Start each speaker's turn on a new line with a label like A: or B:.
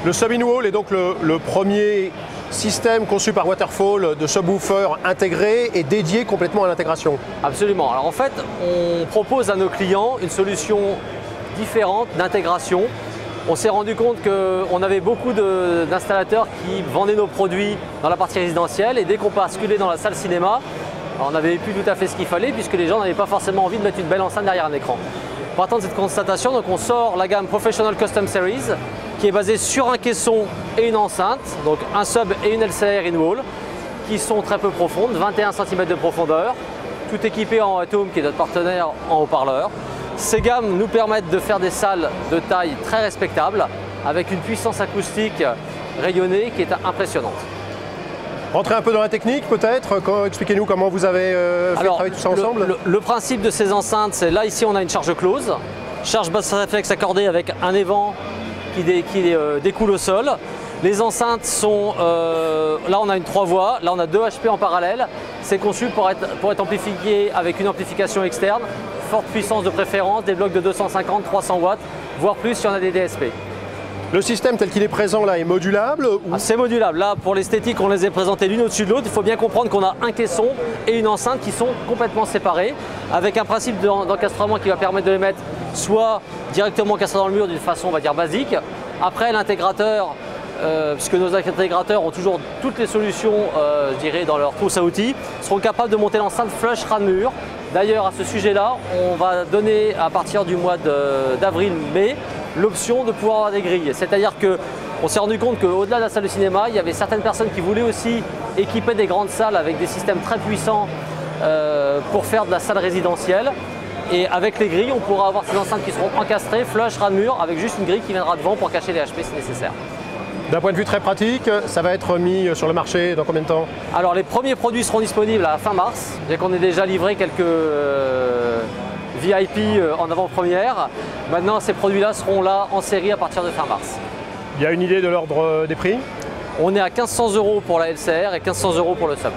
A: Le sub-in-wall est donc le premier système conçu par Waterfall de subwoofer intégré et dédié complètement à l'intégration.
B: Absolument. Alors en fait, on propose à nos clients une solution différente d'intégration. On s'est rendu compte qu'on avait beaucoup d'installateurs qui vendaient nos produits dans la partie résidentielle et dès qu'on basculait dans la salle cinéma, on n'avait plus tout à fait ce qu'il fallait puisque les gens n'avaient pas forcément envie de mettre une belle enceinte derrière un écran. Partant de cette constatation, donc on sort la gamme Professional Custom Series qui est basée sur un caisson et une enceinte, donc un sub et une LCR in-wall qui sont très peu profondes, 21 cm de profondeur, tout équipé en Atom qui est notre partenaire en haut-parleur. Ces gammes nous permettent de faire des salles de taille très respectable avec une puissance acoustique rayonnée qui est impressionnante.
A: Rentrez un peu dans la technique peut-être, expliquez-nous comment vous avez fait travailler tout ça ensemble.
B: Le principe de ces enceintes, c'est là ici on a une charge close, charge basse réflexe accordée avec un évent qui découle au sol. Les enceintes sont, là on a une 3 voies, là on a 2 HP en parallèle. C'est conçu pour être amplifié avec une amplification externe, forte puissance de préférence, des blocs de 250-300 watts, voire plus si on a des DSP.
A: Le système tel qu'il est présent là est modulable ou...
B: C'est modulable. Là, pour l'esthétique, on les a présentés l'une au-dessus de l'autre. Il faut bien comprendre qu'on a un caisson et une enceinte qui sont complètement séparés, avec un principe d'encastrement qui va permettre de les mettre soit directement encastrés dans le mur d'une façon, on va dire, basique. Après, l'intégrateur, puisque nos intégrateurs ont toujours toutes les solutions, je dirais, dans leur trousse à outils, seront capables de monter l'enceinte flush ras de mur. D'ailleurs, à ce sujet-là, on va donner à partir du mois d'avril-mai l'option de pouvoir avoir des grilles. C'est-à-dire qu'on s'est rendu compte qu'au-delà de la salle de cinéma, il y avait certaines personnes qui voulaient aussi équiper des grandes salles avec des systèmes très puissants pour faire de la salle résidentielle. Et avec les grilles, on pourra avoir ces enceintes qui seront encastrées, flush, ras de mur, avec juste une grille qui viendra devant pour cacher les HP si nécessaire.
A: D'un point de vue très pratique, ça va être mis sur le marché dans combien de temps?
B: Alors les premiers produits seront disponibles à la fin mars, dès qu'on ait déjà livré quelques VIP en avant-première. Maintenant, ces produits-là seront là en série à partir de fin mars.
A: Il y a une idée de l'ordre des prix?
B: On est à 1500 € pour la LCR et 1500 € pour le sub.